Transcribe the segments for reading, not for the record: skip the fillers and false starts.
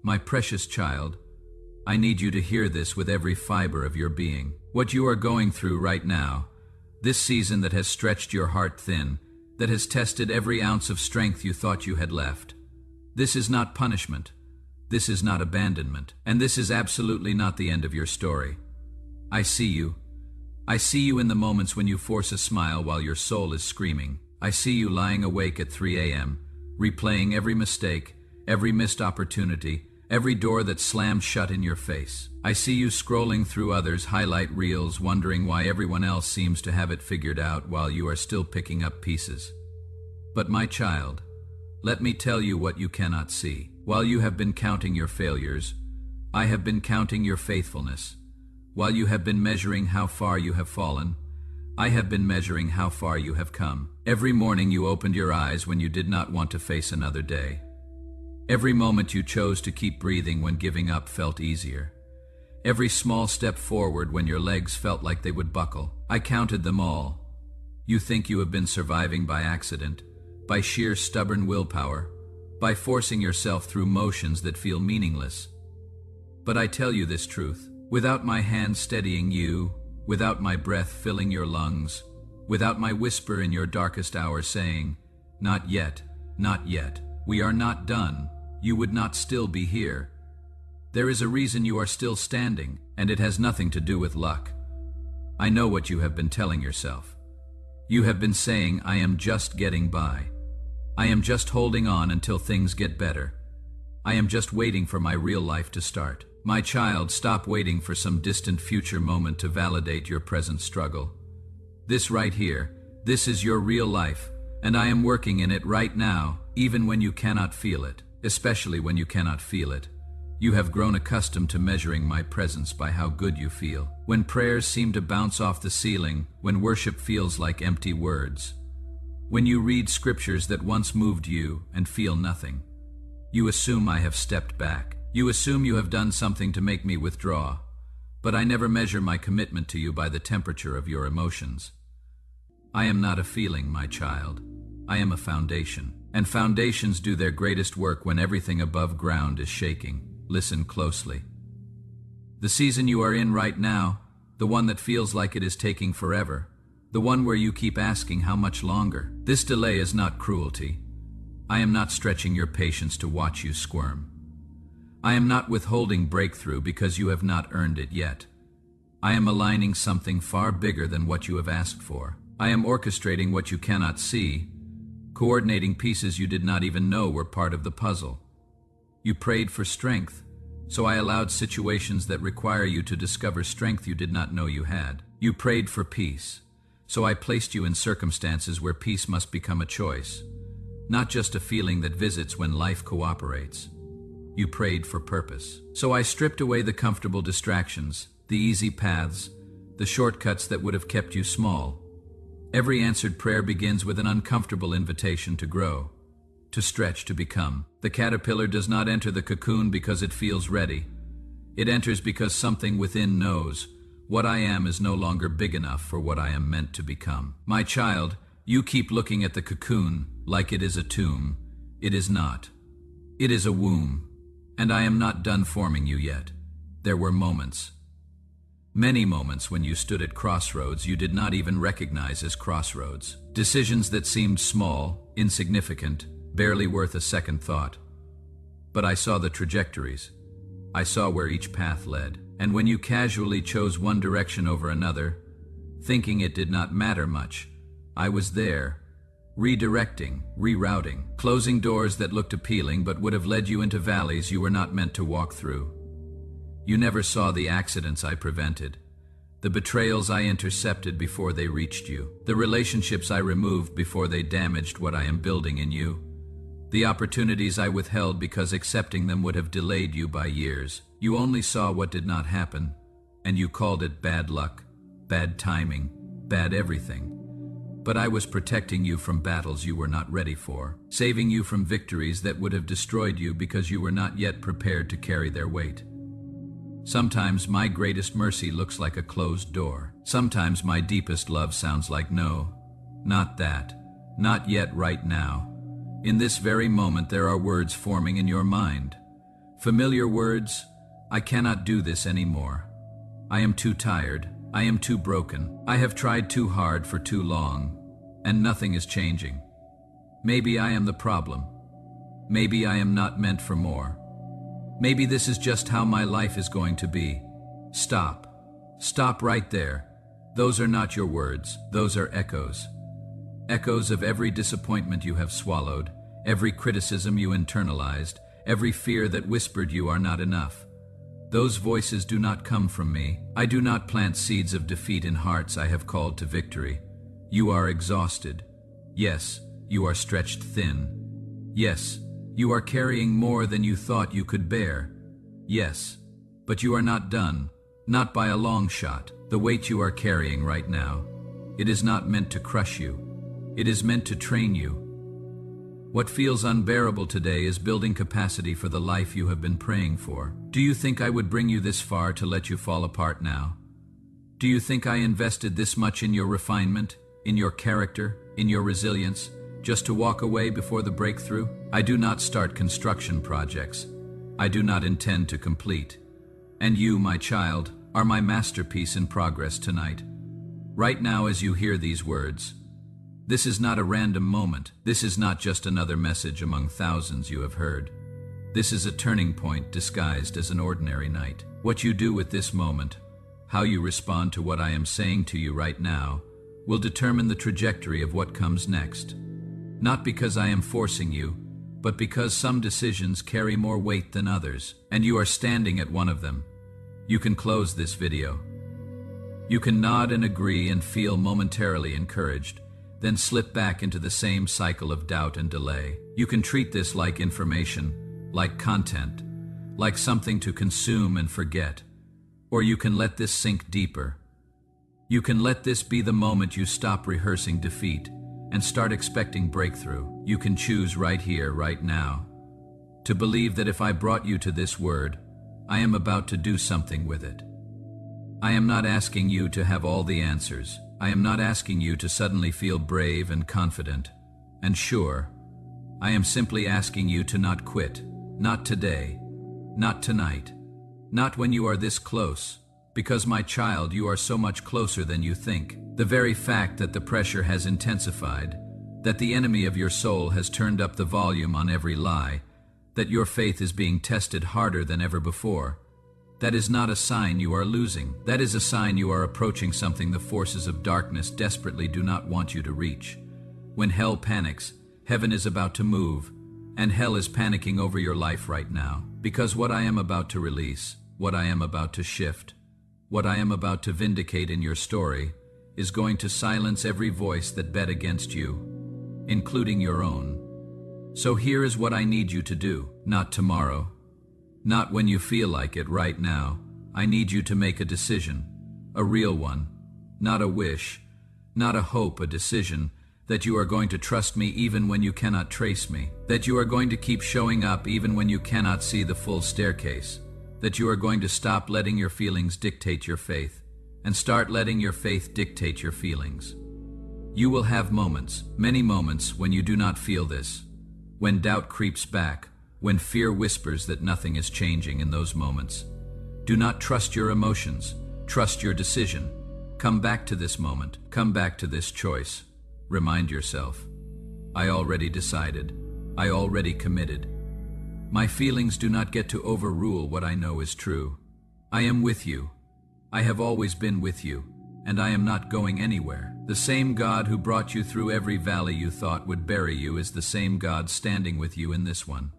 My precious child, I need you to hear this with every fiber of your being. What you are going through right now, this season that has stretched your heart thin, that has tested every ounce of strength you thought you had left. This is not punishment. This is not abandonment. And this is absolutely not the end of your story. I see you. I see you in the moments when you force a smile while your soul is screaming. I see you lying awake at 3 a.m., replaying every mistake, every missed opportunity, every door that slammed shut in your face. I see you scrolling through others' highlight reels, wondering why everyone else seems to have it figured out while you are still picking up pieces. But my child, let me tell you what you cannot see. While you have been counting your failures, I have been counting your faithfulness. While you have been measuring how far you have fallen, I have been measuring how far you have come. Every morning you opened your eyes when you did not want to face another day. Every moment you chose to keep breathing when giving up felt easier. Every small step forward when your legs felt like they would buckle. I counted them all. You think you have been surviving by accident, by sheer stubborn willpower, by forcing yourself through motions that feel meaningless. But I tell you this truth. Without my hand steadying you, without my breath filling your lungs, without my whisper in your darkest hour saying, "Not yet, not yet, we are not done," you would not still be here. There is a reason you are still standing, and it has nothing to do with luck. I know what you have been telling yourself. You have been saying, "I am just getting by. I am just holding on until things get better. I am just waiting for my real life to start." My child, stop waiting for some distant future moment to validate your present struggle. This right here, this is your real life, and I am working in it right now, even when you cannot feel it, especially when you cannot feel it. You have grown accustomed to measuring my presence by how good you feel. When prayers seem to bounce off the ceiling, when worship feels like empty words, when you read scriptures that once moved you and feel nothing, you assume I have stepped back. You assume you have done something to make me withdraw, but I never measure my commitment to you by the temperature of your emotions. I am not a feeling, my child. I am a foundation. And foundations do their greatest work when everything above ground is shaking. Listen closely. The season you are in right now, the one that feels like it is taking forever, the one where you keep asking how much longer. This delay is not cruelty. I am not stretching your patience to watch you squirm. I am not withholding breakthrough because you have not earned it yet. I am aligning something far bigger than what you have asked for. I am orchestrating what you cannot see, coordinating pieces you did not even know were part of the puzzle. You prayed for strength, so I allowed situations that require you to discover strength you did not know you had. You prayed for peace, so I placed you in circumstances where peace must become a choice, not just a feeling that visits when life cooperates. You prayed for purpose. So I stripped away the comfortable distractions, the easy paths, the shortcuts that would have kept you small. Every answered prayer begins with an uncomfortable invitation to grow, to stretch, to become. The caterpillar does not enter the cocoon because it feels ready. It enters because something within knows, what I am is no longer big enough for what I am meant to become. My child, you keep looking at the cocoon like it is a tomb. It is not. It is a womb. And I am not done forming you yet. There were moments, many moments when you stood at crossroads you did not even recognize as crossroads. Decisions that seemed small, insignificant, barely worth a second thought. But I saw the trajectories. I saw where each path led. And when you casually chose one direction over another, thinking it did not matter much, I was there, redirecting, rerouting, closing doors that looked appealing but would have led you into valleys you were not meant to walk through. You never saw the accidents I prevented, the betrayals I intercepted before they reached you, the relationships I removed before they damaged what I am building in you, the opportunities I withheld because accepting them would have delayed you by years. You only saw what did not happen, and you called it bad luck, bad timing, bad everything. But I was protecting you from battles you were not ready for, saving you from victories that would have destroyed you because you were not yet prepared to carry their weight. Sometimes my greatest mercy looks like a closed door. Sometimes my deepest love sounds like no, not that, not yet right now. In this very moment there are words forming in your mind. Familiar words, I cannot do this anymore. I am too tired. I am too broken. I have tried too hard for too long, and nothing is changing. Maybe I am the problem. Maybe I am not meant for more. Maybe this is just how my life is going to be. Stop. Stop right there. Those are not your words. Those are echoes. Echoes of every disappointment you have swallowed, every criticism you internalized, every fear that whispered you are not enough. Those voices do not come from me. I do not plant seeds of defeat in hearts I have called to victory. You are exhausted. Yes, you are stretched thin. Yes, you are carrying more than you thought you could bear. Yes, but you are not done, not by a long shot. The weight you are carrying right now, it is not meant to crush you. It is meant to train you. What feels unbearable today is building capacity for the life you have been praying for. Do you think I would bring you this far to let you fall apart now? Do you think I invested this much in your refinement, in your character, in your resilience, just to walk away before the breakthrough? I do not start construction projects. I do not intend to complete. And you, my child, are my masterpiece in progress tonight. Right now as you hear these words, this is not a random moment. This is not just another message among thousands you have heard. This is a turning point disguised as an ordinary night. What you do with this moment, how you respond to what I am saying to you right now, will determine the trajectory of what comes next. Not because I am forcing you, but because some decisions carry more weight than others, and you are standing at one of them. You can close this video. You can nod and agree and feel momentarily encouraged, then slip back into the same cycle of doubt and delay. You can treat this like information, like content, like something to consume and forget. Or you can let this sink deeper. You can let this be the moment you stop rehearsing defeat and start expecting breakthrough. You can choose right here, right now, to believe that if I brought you to this word, I am about to do something with it. I am not asking you to have all the answers. I am not asking you to suddenly feel brave and confident and sure. I am simply asking you to not quit. Not today. Not tonight. Not when you are this close. Because, my child, you are so much closer than you think. The very fact that the pressure has intensified, that the enemy of your soul has turned up the volume on every lie, that your faith is being tested harder than ever before, that is not a sign you are losing. That is a sign you are approaching something the forces of darkness desperately do not want you to reach. When hell panics, heaven is about to move, and hell is panicking over your life right now. Because what I am about to release, what I am about to shift, what I am about to vindicate in your story, is going to silence every voice that bet against you, including your own. So here is what I need you to do. Not tomorrow. Not when you feel like it right now. I need you to make a decision, a real one, not a wish, not a hope, a decision that you are going to trust me even when you cannot trace me, that you are going to keep showing up even when you cannot see the full staircase, that you are going to stop letting your feelings dictate your faith and start letting your faith dictate your feelings. You will have moments, many moments, when you do not feel this, when doubt creeps back, when fear whispers that nothing is changing. In those moments, do not trust your emotions, trust your decision. Come back to this moment, come back to this choice. Remind yourself, I already decided, I already committed. My feelings do not get to overrule what I know is true. I am with you. I have always been with you, and I am not going anywhere. The same God who brought you through every valley you thought would bury you is the same God standing with you in this one.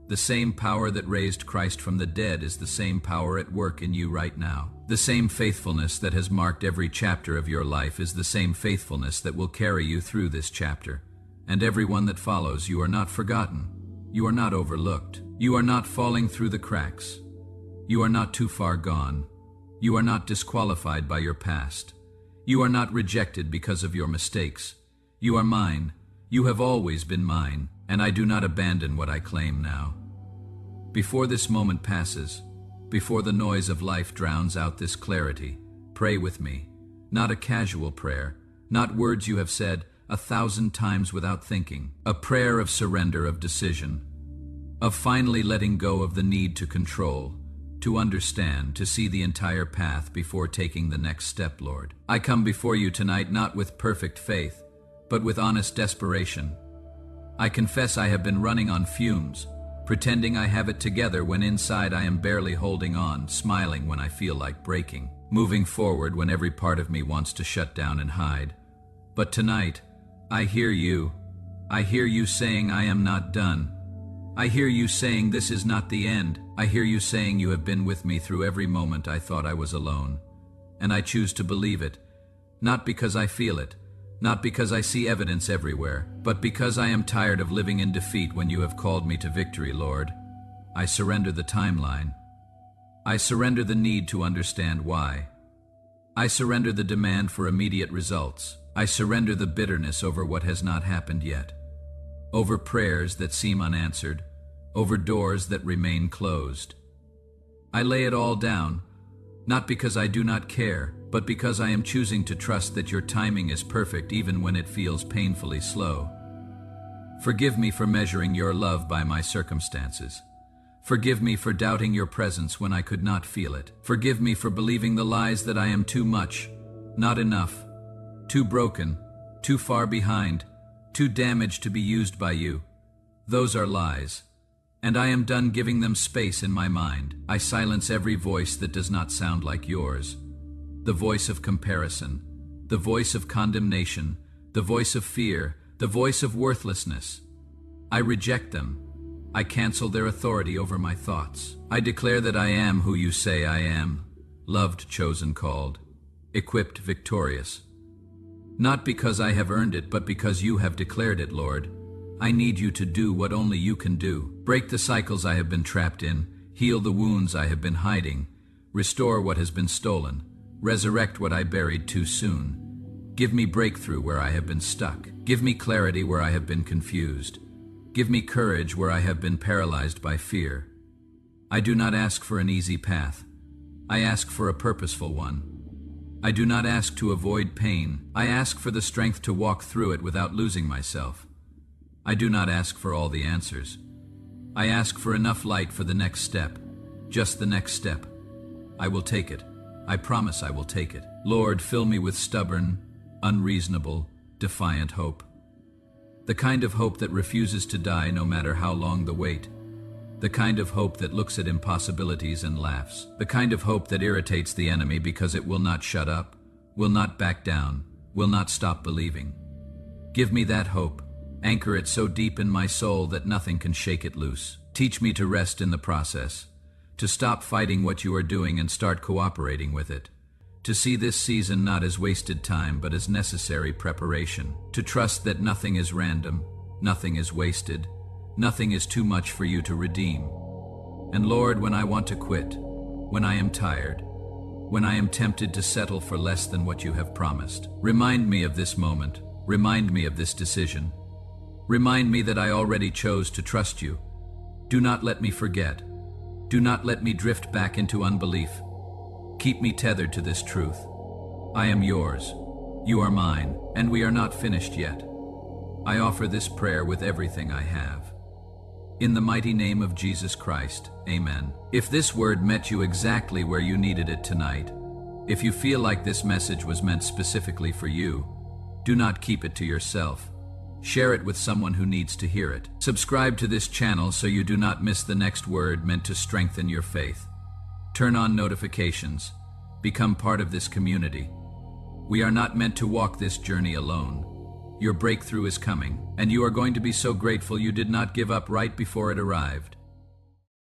The same power that raised Christ from the dead is the same power at work in you right now. The same faithfulness that has marked every chapter of your life is the same faithfulness that will carry you through this chapter. And everyone that follows, you are not forgotten. You are not overlooked. You are not falling through the cracks. You are not too far gone. You are not disqualified by your past. You are not rejected because of your mistakes. You are mine. You have always been mine, and I do not abandon what I claim now. Before this moment passes, before the noise of life drowns out this clarity, pray with me. Not a casual prayer, not words you have said 1,000 times without thinking. A prayer of surrender, of decision. of finally letting go of the need to control, to understand, to see the entire path before taking the next step, Lord. I come before you tonight not with perfect faith, but with honest desperation. I confess I have been running on fumes, pretending I have it together when inside I am barely holding on, smiling when I feel like breaking, moving forward when every part of me wants to shut down and hide. But tonight, I hear you. I hear you saying I am not done. I hear you saying this is not the end. I hear you saying you have been with me through every moment I thought I was alone. And I choose to believe it, not because I feel it, not because I see evidence everywhere, but because I am tired of living in defeat when you have called me to victory, Lord. I surrender the timeline. I surrender the need to understand why. I surrender the demand for immediate results. I surrender the bitterness over what has not happened yet, over prayers that seem unanswered, over doors that remain closed. I lay it all down, not because I do not care, but because I am choosing to trust that your timing is perfect even when it feels painfully slow. Forgive me for measuring your love by my circumstances. Forgive me for doubting your presence when I could not feel it. Forgive me for believing the lies that I am too much, not enough, too broken, too far behind, too damaged to be used by you. Those are lies, and I am done giving them space in my mind. I silence every voice that does not sound like yours. The voice of comparison, the voice of condemnation, the voice of fear, the voice of worthlessness. I reject them. I cancel their authority over my thoughts. I declare that I am who you say I am, loved, chosen, called, equipped, victorious. Not because I have earned it, but because you have declared it, Lord. I need you to do what only you can do. Break the cycles I have been trapped in, heal the wounds I have been hiding, restore what has been stolen, resurrect what I buried too soon. Give me breakthrough where I have been stuck. Give me clarity where I have been confused. Give me courage where I have been paralyzed by fear. I do not ask for an easy path. I ask for a purposeful one. I do not ask to avoid pain. I ask for the strength to walk through it without losing myself. I do not ask for all the answers. I ask for enough light for the next step, just the next step. I will take it. I promise I will take it. Lord, fill me with stubborn, unreasonable, defiant hope. The kind of hope that refuses to die no matter how long the wait. The kind of hope that looks at impossibilities and laughs. The kind of hope that irritates the enemy because it will not shut up, will not back down, will not stop believing. Give me that hope. Anchor it so deep in my soul that nothing can shake it loose. Teach me to rest in the process, to stop fighting what you are doing and start cooperating with it. To see this season not as wasted time but as necessary preparation. To trust that nothing is random, nothing is wasted, nothing is too much for you to redeem. And Lord, when I want to quit, when I am tired, when I am tempted to settle for less than what you have promised, remind me of this moment, remind me of this decision. Remind me that I already chose to trust you. Do not let me forget. Do not let me drift back into unbelief. Keep me tethered to this truth. I am yours. You are mine, and we are not finished yet. I offer this prayer with everything I have. In the mighty name of Jesus Christ, amen. If this word met you exactly where you needed it tonight, if you feel like this message was meant specifically for you, do not keep it to yourself. Share it with someone who needs to hear it. Subscribe to this channel so you do not miss the next word meant to strengthen your faith. Turn on notifications. Become part of this community. We are not meant to walk this journey alone. Your breakthrough is coming, and you are going to be so grateful you did not give up right before it arrived.